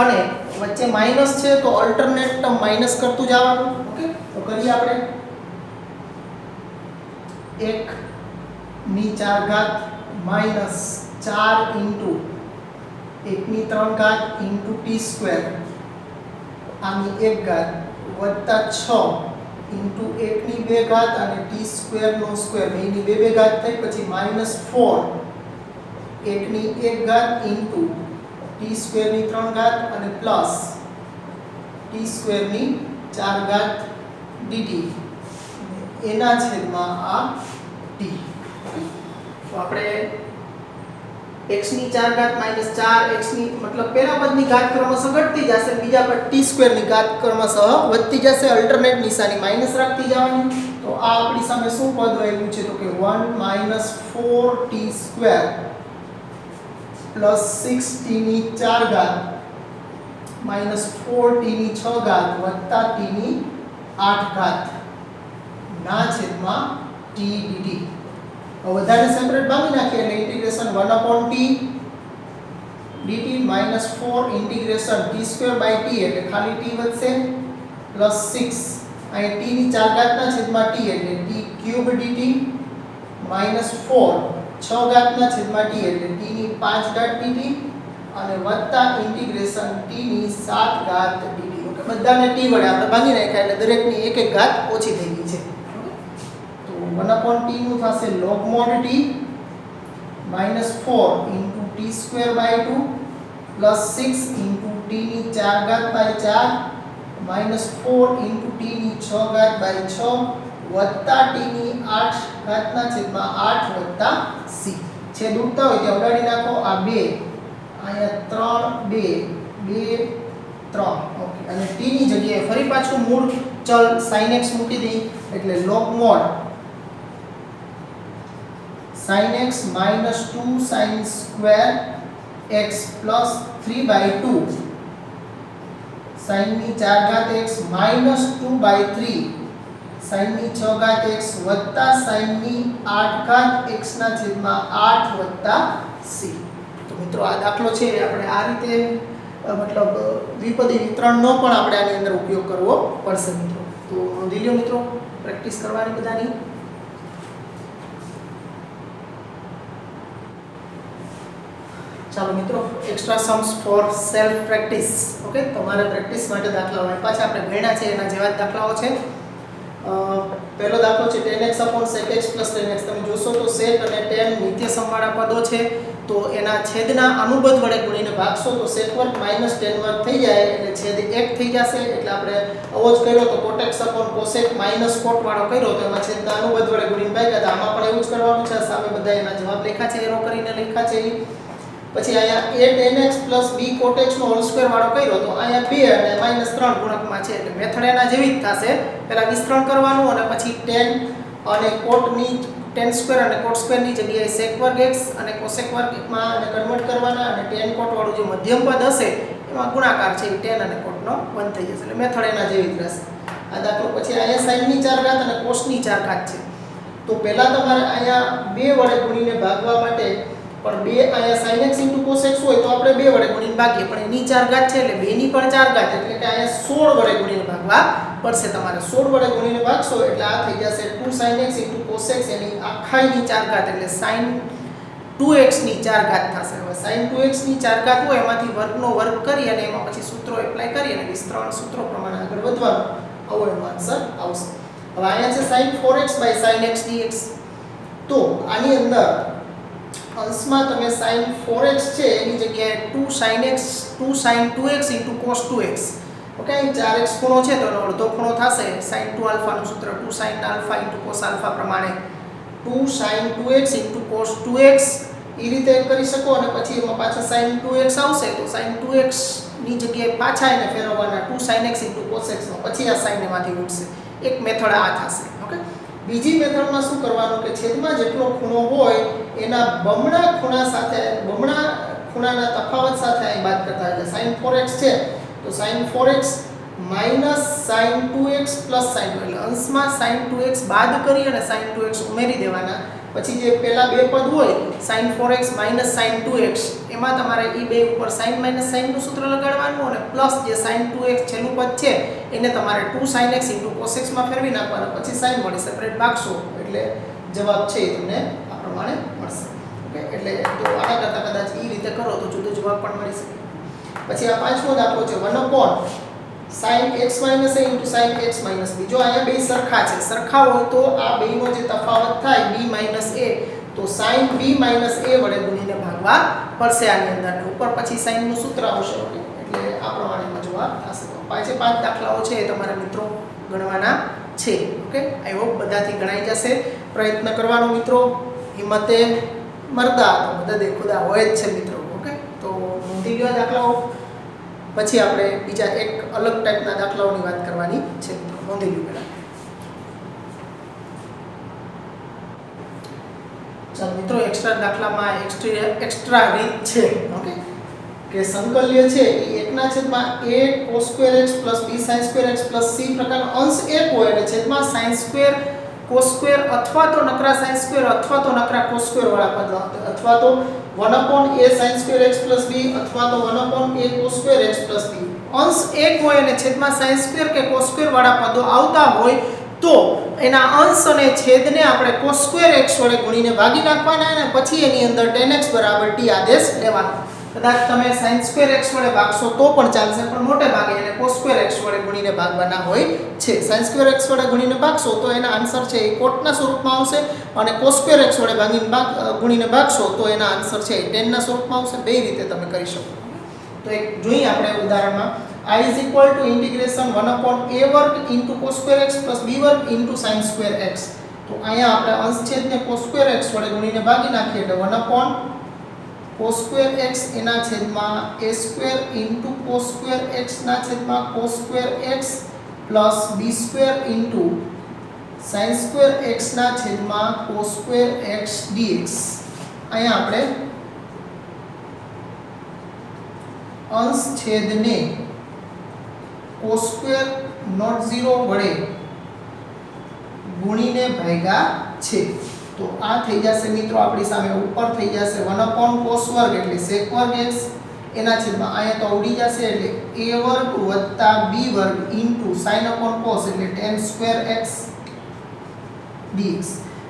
અને વચ્ચે માઈનસ છે તો અલ્ટરનેટ ટર્મ માઈનસ કરતું જવાનું. ઓકે, તો કરીએ આપણે 1 ની 4 ઘાત માઈનસ 4 ઇન્ટુ 1 ની 3 ઘાત ઇન્ટુ t² આની 1 ઘાત વત્તા 6 ઇન્ટુ 1 ની 2 ઘાત અને t² નો સ્ક્વેર, બેની 2 ઘાત થઈ, પછી માઈનસ 4 1 ની 1 ઘાત ઇન્ટુ t² ની 3 ઘાત અને પ્લસ t² ની 4 ઘાત dt એના છેદમાં આ t. તો આપણે x ની 4 ઘાત માઈનસ 4 x ની મતલબ પહેલા પદની ઘાત ક્રમશઃ ઘટતી જશે, બીજા પદ t² ની ઘાત ક્રમશઃ વધતી જશે, અલ્ટરનેટ નિશાની માઈનસ રાખતી જવાની. તો આ આપણી સામે શું પદ રહેલું છે તો કે 1 4t² પ્લસ 6t ની 4 ઘાત માઈનસ 4t ની 6 ઘાત વત્તા t ની 8 ઘાત ના છેદમાં t dt. વધારે સેપરેટ ભાગી નાખીએ એટલે integration 1/t dt minus 4 integration t²/t એટલે ખાલી t વધશે પ્લસ 6 અહીં t ની 4 ઘાતના છેદમાં t એટલે t³ dt minus 4 6 ઘાતના છેદમાં t એટલે t ની 5 ઘાત dt અને વત્તા ઇન્ટિગ્રેશન t ની 7 ઘાત dt. ઓકે, બધાને t વડે આપણે ભાગી નાખ્યા એટલે દરેકની એક એક ઘાત ઓછી થઈ ગઈ છે. 1/t નું થશે log mod t minus 4 into t²/2 plus 6 into t ની 4 ઘાત by 4 minus 4 into t ની 6 ઘાત by 6 વત્તા t ની 8 ઘાતના છેદમાં 8 વત્તા c. છેદ ઉડતા હોય ત્યાં ઉડાડી નાખો. આ 2 અહીંયા 3 2 2 3. ઓકે, અને t ની જગ્યાએ ફરી પાછું મૂળ ચલ sin x મૂકી દઈ એટલે log mod sin x minus 2 sin square x plus 3/2 sin ની 4 ઘાત x minus 2/3 sin ની 6 ઘાત x વત્તા sin ની 8 ઘાત x ના છેદમાં 8 વત્તા c. તો મિત્રો આ દાખલો છે આપણે આ રીતે મતલબ દ્વિપદી વિતરણનો પણ આપણે આની અંદર ઉપયોગ કરવો પડશે મિત્રો. તો નોંધી લ્યો મિત્રો, પ્રેક્ટિસ કરવાની બધાની. ચાલો મિત્રો, extra sums for self practice. Okay, તમારે પ્રેક્ટિસ માટે દાખલાઓ આપ્યા છે, આપણે ગણ્યા છે એના જેવા જ દાખલાઓ છે. પહેલો દાખલો છે tan x upon sec x plus tan x. તમે જોશો તો sec અને tan નિત્ય સમવાળા પદો છે, તો એના છેદના અનુબંધ વડે ગુણીને ભાગશો તો sec વર્ગ minus tan વર્ગ થઈ જાય એટલે છેદ 1 થઈ જશે. એટલે આપણે આવો જ કર્યો તો cot x upon cosec minus cot વાળો કર્યો તો એમાં છેદના અનુબંધ વડે ગુણીને ભાગ્યા. તો આમાં પણ એવું જ કરવાનું છે. સામે બધા એના જવાબ લખ્યા છે, એરો કરીને લખ્યા છે. પછી અહીંયા a tan x plus b cot x no whole square વાળો કર્યો તો અહીંયા 2 અને -3 ગુણકમાં છે એટલે મેથડ એના જેવી જ થશે. પહેલા વિસ્તરણ કરવાનું અને પછી tan અને cot ની tan સ્ક્વેર અને cot સ્ક્વેર ની જગ્યાએ sec વર્ગ x અને cosec વર્ગમાં અને કન્વર્ટ કરવાના અને tan cot વાળું જે મધ્યમ પદ હશે એમાં ગુણાકાર છે એ tan અને cot નો 1 થઈ જશે. એટલે મેથડ એના જેવી જ રહેશે આ દાખલો. પછી અહીંયા sin ની 4 ઘાત અને cos ની 4 ઘાત છે, તો પહેલા તમારે અહીંયા 2 વડે ગુણીને ભાગવા માટે પણ 2 અહીંયા sin x cos x હોય તો આપણે 2 વડે ગુણીને ભાગીએ, પણ એની 4 ઘાત છે એટલે 2 ની પણ 4 ઘાત એટલે કે અહીંયા 16 વડે ગુણીને ભાગવા પડશે તમારે. 16 વડે ગુણીને ભાગશો એટલે આ થઈ જશે 2 sin x cos x એની આખાઈની 4 ઘાત એટલે sin 2x ની 4 ઘાત થશે. હવે sin 2x ની 4 ઘાત હોય એમાંથી વર્ગનો વર્ગ કરી અને એમાં પછી સૂત્રો એપ્લાય કરી અને વિસ્તરણ સૂત્રો પ્રમાણે આગળ વધવાનું, આવો એનો આન્સર આવશે. હવે અહીંયા છે sin 4x sin x dx. તો આની અંદર અંશમાં તમે sin 4x છે એની જગ્યાએ 2 sin 2x cos 2x. Okay, અહીં 4x ખૂણો છે તો એનો અડધો ખૂણો થશે. sin 2 આલ્ફા નું સૂત્ર 2 sin આલ્ફા cos આલ્ફા પ્રમાણે 2 sin 2x cos 2x એ રીતે કરી શકો. અને પછી એમાં પાછા sin 2x આવશે તો sin 2x ની જગ્યાએ પાછા એને ફેરવવાના 2 sin x cos x માં, પછી આ sin એમાંથી ઉઠશે. એક મેથડ આ થશે. ઓકે, બીજી મેથડમાં શું કરવાનું કે છેદમાં જેટલો ખૂણો હોય એના બમણા ખૂણાના તફાવત સાથે અહીં બાદ કરતા. એટલે sin 4x છે તો sin 4x minus sin 2x plus sin 2, એટલે અંશમાં sin 2x બાદ કરી અને sin 2x ઉમેરી દેવાના. પછી જે પેલા બે પદ હોય sin 4x minus sin 2x એમાં તમારે એ બે ઉપર sin minus sin નું સૂત્ર લગાડવાનું અને પ્લસ જે sin 2x છેલ્લું પદ છે એને તમારે 2 sin x cos x માં ફેરવી નાખવાના. પછી sin વડે સેપરેટ ભાગશો એટલે જવાબ છે એ તમને આ પ્રમાણે મળશે. ઓકે, એટલે જો આના કરતા કદાચ એ રીતે કરો તો જુદો જવાબ પણ મળી શકે. પછી આ પાંચમો દાખલો છે 1 sin x minus a sin x minus b. જો અહીંયા બે સરખા છે, સરખા હોય તો આ બેનો જે તફાવત થાય b minus a તો sin b minus a વડે ગુણીને ભાગવા પડશે આની અંદર. ઉપર પછી sin નું સૂત્ર આવશે એટલે આ પ્રમાણેનો જવાબ થશે. તો પાંચે પાંચ દાખલાઓ છે એ તમારા મિત્રો ગણવાના છે. ઓકે, આઈ હોપ બધાથી ગણાઈ જશે. પ્રયત્ન કરવાનો મિત્રો, હિંમતે મરદા તો મદદે ખુદા હોય જ છે મિત્રો. ઓકે, તો નોંધી લ્યો દાખલાઓ. પછી આપણે બીજા એક અલગ ટાઈપના દાખલાઓની વાત કરવાની છે મિત્રો. નોંધી લ્યો પહેલા. ચાલો મિત્રો, એક્સ્ટ્રા દાખલામાં એક્સ્ટ્રા રીત છે. ઓકે, કે સંકલ્ય છે એ 1/a cos square x plus b sin square x plus c પ્રકારનો અંશ 1 હોય એટલે છેદમાં sin square cos square અથવા તો નકરા sin square અથવા તો નકરા cos square વાળા પદ અથવા તો 1/a sin square x plus b અથવા તો 1/a cos square x plus b. અંશ 1 હોય અને છેદમાં sin square કે cos square વાળા પદો આવતા હોય તો એના અંશ અને છેદને આપણે cos square x વડે ગુણીને ભાગી નાખવાના અને પછી એની અંદર tan x બરાબર t આદેશ લેવાનો. કદાચ તમે sin square x વડે ભાગશો તો પણ ચાલશે, પણ મોટે ભાગે એને cos square x વડે ગુણીને ભાગવાના હોય છે. sin square x વડે ગુણીને ભાગશો તો એના આન્સર છે એ કોટના સ્વરૂપમાં આવશે અને cos square x વડે ગુણીને ભાગશો તો એના આન્સર છે એ tan ના સ્વરૂપમાં આવશે. બે રીતે તમે કરી શકો. તો એક જોઈએ આપણે ઉદાહરણમાં I is equal to integration 1/a વર્ગ into cos square x plus b વર્ગ into sin square x. તો અહીંયા આપણે અંશ છેદને cos square x વડે ગુણીને ભાગી નાખીએ એટલે 1/cos square x એના છેદમાં a square into cos square x ના છેદમાં cos square x plus b square into sin square x ના છેદમાં cos square x dx. અહીંયા આપણે અંશ છેદને cos square not 0 વડે ગુણીને ભાગ્યા છે. તો આ થઈ જશે મિત્રો આપણી સામે ઉપર થઈ જશે 1/cos વર્ગ એટલે sec વર્ગ x એના છેદમાં અહીંયા તો ઉડી જશે એટલે a વર્ગ વત્તા b વર્ગ into sin upon cos એટલે tan square x dx.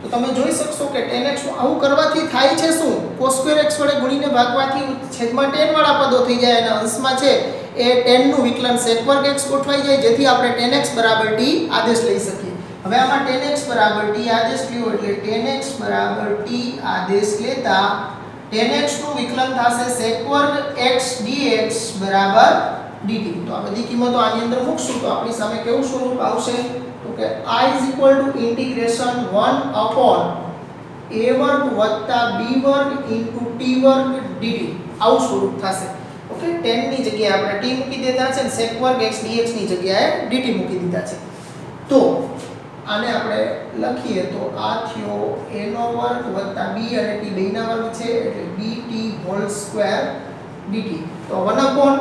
તો તમે જોઈ શકશો કે tan x આવું કરવાથી થાય છે શું, cos સ્ક્વેર x વડે ગુણીને ભાગવાથી છેદમાં tan વાળા પદો થઈ જાય અને અંશમાં છે એ tan નું વિકલન sec વર્ગ x ગોઠવાઈ જાય, જેથી આપણે tan x બરાબર t આદેશ લઈ શકીએ. હવે આમાં tan x બરાબર t આદેશ લ્યો એટલે tan x બરાબર t આદેશ લેતા tan x નું વિકલન થશે sec વર્ગ x dx બરાબર dt. તો આ બધી કિંમતો આની અંદર મૂકશું તો આપણી સામે કેવું સ્વરૂપ આવશે, તો કે I ઇન્ટિગ્રેશન 1 અપોન a વર્ગ વત્તા b વર્ગ ઇન્ટુ t વર્ગ dt આવું સ્વરૂપ થશે. ઓકે, tan ની જગ્યાએ આપણે t મૂકી દીધા છે અને sec વર્ગ x dx ની જગ્યાએ dt મૂકી દીધા છે. તો આને આપણે લખીએ તો આ થયો a નો વર્ગ વત્તા b અને t બેના વર્ગ છે એટલે bt હોલ સ્ક્વેર dt. તો 1 અપોન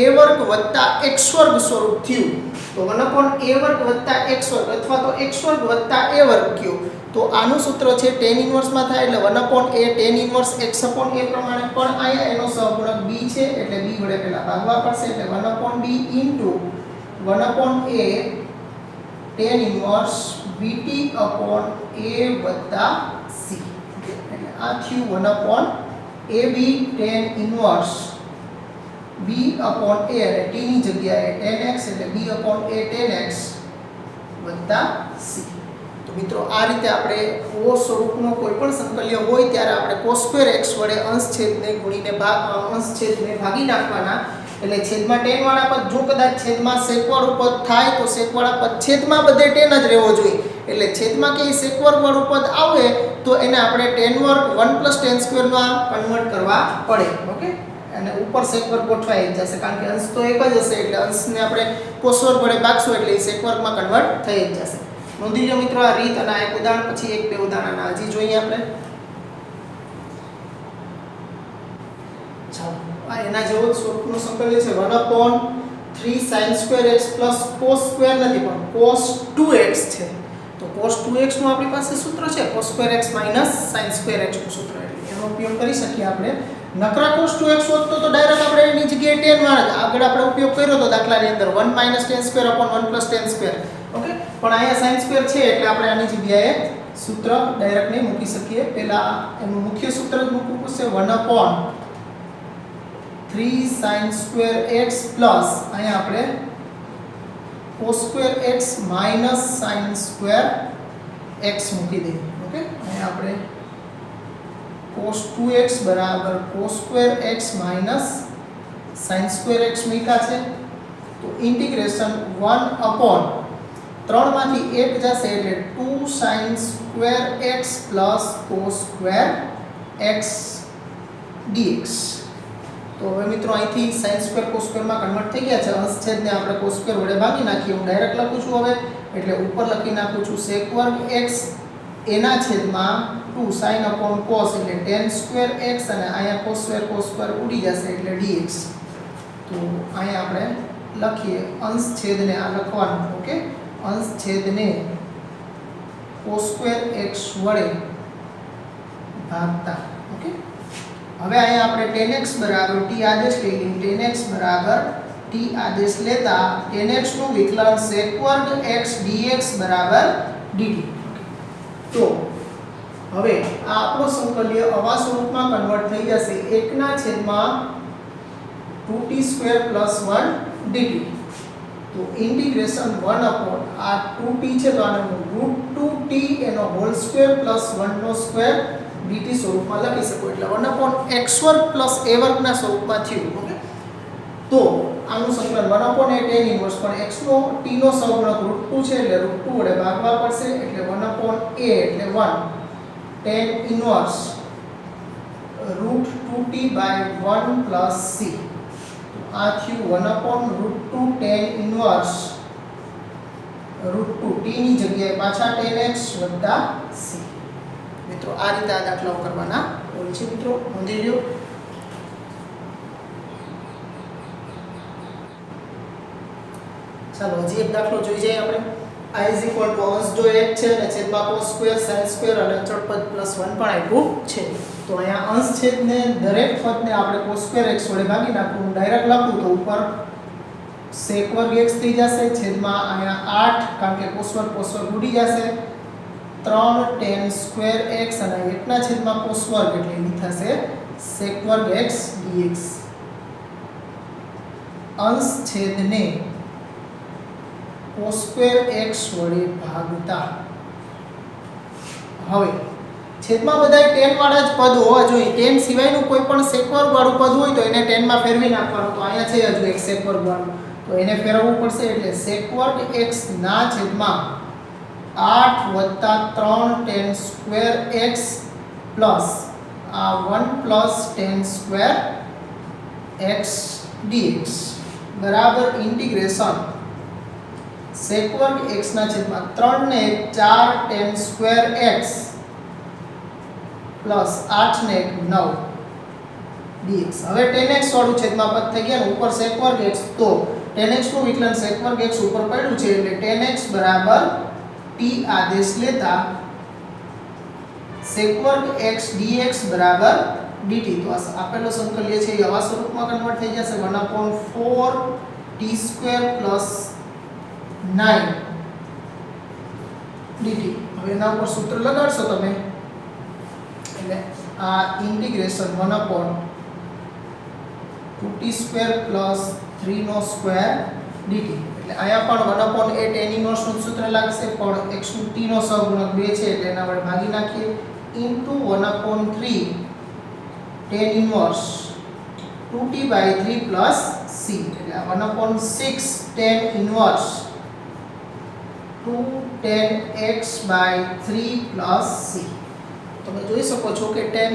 a વર્ગ વત્તા x વર્ગ સ્વરૂપ થયું. તો 1 અપોન a વર્ગ વત્તા x વર્ગ અથવા તો x વર્ગ વત્તા a વર્ગ કયો, તો આનું સૂત્ર છે tan ઇન્વર્સ માં થાય એટલે 1 upon a tan inverse x upon a પ્રમાણે, પણ અહીંયા એનો સહગુણક b છે એટલે b વડે પહેલા ભાગવા પડશે એટલે 1 upon b into 1 upon a tan inverse bt upon a વત્તા c. એટલે આ થયું 1 upon ab tan inverse b upon a અને t ની જગ્યાએ tan x એટલે b upon a tan x વત્તા c. તો મિત્રો આ રીતે આપણે ઓ સ્વરૂપનો કોઈ પણ સંકલ્ય હોય ત્યારે આપણે cos સ્ક્વેર x વડે અંશ છેદને ગુણીને અંશ છેદને ભાગી નાખવાના. એટલે છેદમાં tan વાળા પદ જો કદાચ છેદમાં sec વાળું પદ થાય તો sec વાળા પદ છેદમાં બધે tan જ રહેવો જોઈએ. એટલે છેદમાં કે sec વર્ગ વાળું પદ આવે તો એને આપણે tan વર્ગ 1 tan સ્ક્વેર માં કન્વર્ટ કરવા પડે. ઓકે, અને ઉપર sec વર્ગ ગોઠવાઈ જશે કારણ કે અંશ તો એક જ હશે એટલે અંશને આપણે cos વર્ગ વડે ભાગશું એટલે એ sec વર્ગમાં કન્વર્ટ થઈ જ જશે. નોંધી લો મિત્રો આ રીત અને આ એક ઉદાહરણ પછી એક બે ઉદાહરણ હજી જોઈએ આપણે. ચાલો આ એના જેવો સ્વરૂપનો સંકલ્ય છે 1 upon 3 sin square x plus cos square નથી પણ cos 2x છે. તો cos 2x નું આપણી પાસે સૂત્ર છે cos square x minus sin square x નું સૂત્ર, એટલે એનો ઉપયોગ કરી શકીએ આપણે. નકરા cos 2x હોત તો ડાયરેક્ટ આપણે એની જગ્યાએ tan માં આગળ આપણે ઉપયોગ કર્યો તો દાખલાની અંદર 1 minus tan square upon 1 tan square. Okay, પણ અહીંયા sin સ્ક્વેર છે એટલે આપણે આની જગ્યાએ સૂત્ર ડાયરેક્ટ નહીં મૂકી શકીએ. પહેલા એનું મુખ્ય સૂત્ર જ મૂકવું પડશે 1 upon 3 sin square x plus અહીંયા આપણે cos square x minus sin square x મૂકી દઈએ. ઓકે, અહીંયા આપણે cos 2x બરાબર cos square x minus sin square x મૂક્યા છે. તો ઇન્ટિગ્રેશન 1 અપોન 3 માંથી 1 જશે એટલે 2 sin square x plus cos square x dx. તો હવે મિત્રો અહીંથી sin સ્ક્વેર cos સ્ક્વેર માં કન્વર્ટ થઈ ગયા છે. અંશ છેદને આપણે cos સ્ક્વેર વડે ભાગી નાખીએ. હું ડાયરેક્ટ લખું છું હવે એટલે ઉપર લખી નાખું છું sec વર્ગ x એના છેદમાં 2 sin upon cos એટલે tan સ્ક્વેર x અને અહીંયા cos સ્ક્વેર ઉડી જશે એટલે dx. તો અહીંયા આપણે લખીએ અંશ છેદને આ લખવાનું. ઓકે, અંશ છેદને cos સ્ક્વેર x વડે ભાગતા. ઓકે, હવે અહીંયા આપણે tan x બરાબર t આદેશ લઈ લઈએ. tan x બરાબર t આદેશ લેતા tan x નું વિકલન sec વર્ગ x dx બરાબર dt. તો હવે આ આપણો સંકલ્ય આવા સ્વરૂપમાં કન્વર્ટ થઈ જશે 1/2t² + 1 dt. તો ઇન્ટિગ્રેશન 1 અપોન આ 2t છે તો આને √2t એનો હોલ સ્ક્વેર પ્લસ 1 નો સ્ક્વેર dt સ્વરૂપમાં લખી શકો એટલે 1 અપોન x વર્ગ પ્લસ a વર્ગ ના સ્વરૂપમાં થયું. ઓકે, તો આનું સંકલન 1 અપોન a tan ઇન્વર્સ પણ x નો t નો સહગુણક √2 છે એટલે √2 વડે ભાગવા પડશે એટલે 1 અપોન a એટલે 1 tan ઇન્વર્સ √2t / 1 + c. આ થયું 1 અપોન √2 tan ઇન્વર્સ √2 t ની જગ્યાએ પાછા tan x વત્તા c. મિત્રો આ રીતે આ દાખલાઓ કરવાના હોય છે. મિત્રો નોંધી લો. ચાલો હજી એક દાખલો જોઈ જઈએ આપણે. I = અંશ જો 1 છે અને છેદમાં cos સ્ક્વેર sin સ્ક્વેર અને અચળ પદ +1 પણ આપ્યું છે. તો અહીંયા અંશ છેદને દરેક પદને આપણે cos સ્ક્વેર x વડે ભાગી નાખવું. હું ડાયરેક્ટ લખું તો ઉપર sec વર્ગ x થઈ જશે છેદમાં અહીંયા 8 કારણ કે cos વર્ગ ઉડી જશે 3 tan સ્ક્વેર x અને એકના છેદમાં cos વર્ગ એટલે એની થશે sec વર્ગ x dx અંશ છેદને cos સ્ક્વેર x વડે ભાગતા. હવે છેદમાં બધાય tan વાળા જ પદ હોવા જોઈએ. tan સિવાયનું કોઈ પણ sec વર્ગ વાળું પદ હોય તો એને tan માં ફેરવી નાખવાનું. તો અહીંયા છે હજુ એક sec વર્ગ વાળું, તો એને ફેરવવું પડશે. એટલે sec વર્ગ x ના છેદમાં 8 + 3 tan સ્ક્વેર x પ્લસ આ 1 plus tan square x dx બરાબર ઇન્ટિગ્રેશન sec વર્ગ x ના છેદમાં 3 ને 4 tan સ્ક્વેર x પ્લસ 8 ને 9 dx. હવે tan x વાળું છેદમાં પદ થઈ ગયા ને ઉપર sec વર્ગ x, તો tan x નું વિકલન sec વર્ગ x ઉપર પડ્યું છે એટલે tan x બરાબર t આદેશ લેતા sec વર્ગ x dx બરાબર dt. તો આ આપેલો સંકલ્ય છે એ આવા સ્વરૂપમાં કન્વર્ટ થઈ જશે 1/4 t² પ્લસ 9 dt. હવે એના ઉપર સૂત્ર લગાડશો તમે એટલે આ ઇન્ટિગ્રેશન 1/2t² પ્લસ 3 dt. એટલે અહીંયા પણ 1/8 tan ઇન્વર્સ નું સૂત્ર લાગશે, પણ x નું t નો સહગુણક 2 છે એટલે એના વડે ભાગી નાખીએ into 1/3 tan inverse 2t/3 plus c એટલે 1/6 tan inverse 2 tan x/3 plus c. તમે જોઈ શકો છો કે tan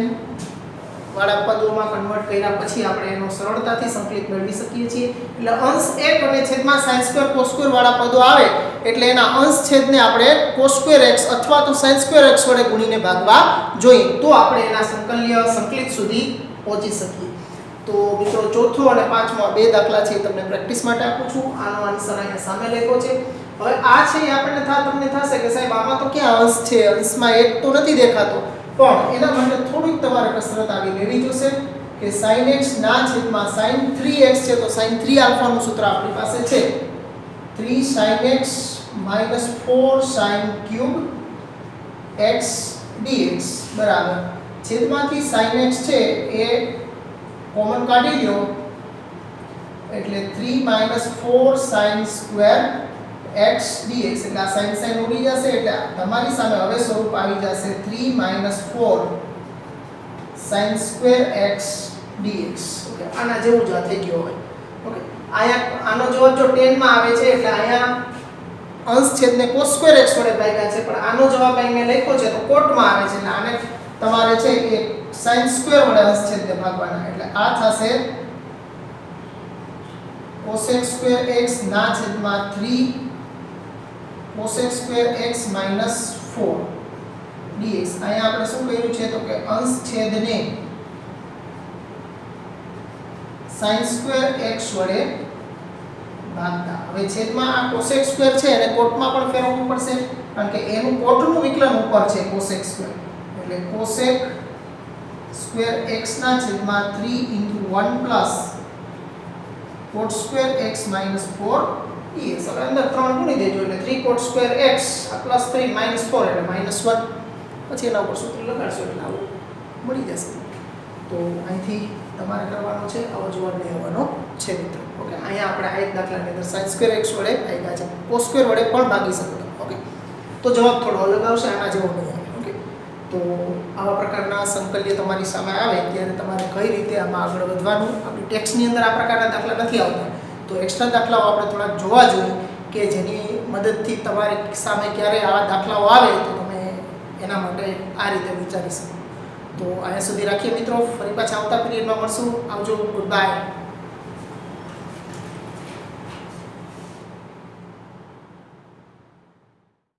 વાળા પદોમાં કન્વર્ટ કર્યા પછી આપણે એનો સરળતાથી સંકલિત મેળવી શકીએ છીએ. એટલે અંશ 1 અને છેદમાં sin² cos² વાળા પદો આવે એટલે એના અંશ છેદને આપણે cos² x અથવા તો sin² x વડે ગુણીને ભાગવા જોઈએ, તો આપણે એના સંકલિત સુધી પહોંચી શકીએ. તો મિત્રો ચોથો અને પાંચમો બે દાખલા છે તમને પ્રેક્ટિસ માટે આપું છું. આનો આન્સર અહીંયા સામે લખ્યો છે. હવે આ છે એ આપણને તમને થશે કે સાહેબ આમાં તો ક્યાં અંશ છે, અંશમાં 1 તો નથી દેખાતો, પણ એના માટે થોડીક તમારે કસરત આવી લેવી જોશે કે sin x ના છેદમાં sin 3x છે તો sin 3 આલ્ફાનું સૂત્ર આપણી પાસે છે 3 sin x - 4 sin cube x dx બરાબર છેદમાંથી sin x છે એ કોમન કાઢી લો એટલે 3 - 4 sin સ્ક્વેર x dx એટલે આ sin ઉડી જશે એટલે તમારી સામે હવે સ્વરૂપ આવી જશે 3 - 4 sin square x dx. Okay, આના જેવું જ આ થઈ ગયો હવે. ઓકે, આયા આનો જવાબ જો 10 માં આવે છે એટલે આયા અંશ છેદને cos સ્ક્વેર x વડે ભાગ્યા છે, પણ આનો જવાબ અહીંયા લખ્યો છે તો કોટમાં આવે છે એટલે આને તમારે છે એ sin સ્ક્વેર વડે અંશ છેદને ભાગવાના એટલે આ થશે cos સ્ક્વેર x ના છેદમાં 3 cos સ્ક્વેર x - 4 dx. અહીંયા આપણે શું કર્યું છે તો કે અંશ છેદને sin સ્ક્વેર x વડે ભાગતા. હવે છેદમાં આ cos સ્ક્વેર છે અને કોટમાં પણ ફેરવવું પડશે કારણ કે એનું કોટનું વિકલન ઉપર છે cos સ્ક્વેર એટલે cos સ્ક્વેર x ના છેદમાં 3 * 1 plus cot square x - 4 dx. હવે અંદર 3 ગુણી દેજો એટલે 3 cot સ્ક્વેર x પ્લસ 3 - 4 એટલે -1. પછી એના ઉપર સૂત્ર લગાડશો એટલે આવું મળી જશે. તો અહીંથી તમારે કરવાનો છે આવો જવાબ લઈ આવવાનો છે મિત્રો. ઓકે, અહીંયા આપણે આ એક દાખલાની અંદર sin સ્ક્વેર x વડે આવ્યા છે, cos સ્ક્વેર વડે પણ ભાગી શકો. ઓકે, તો જવાબ થોડો અલગ આવશે, આના જેવો નહીં આવે. ઓકે, તો આવા પ્રકારના સંકલ્ય તમારી સામે આવે ત્યારે તમારે કઈ રીતે આમાં આગળ વધવાનું. આપણી ટેક્સ્ટની અંદર આ પ્રકારના દાખલા નથી આવતા, તો એક્સ્ટ્રા દાખલાઓ આપણે થોડાક જોવા જોઈએ કે જેની મદદથી તમારી સામે ક્યારે આવા દાખલાઓ આવે તો તમે એના માટે આ રીતે વિચારી શકો. તો અહીંયા સુધી રાખીએ મિત્રો, ફરી પાછા આવતા પીરિયડમાં મળશું. આવજો, ગુડ બાય.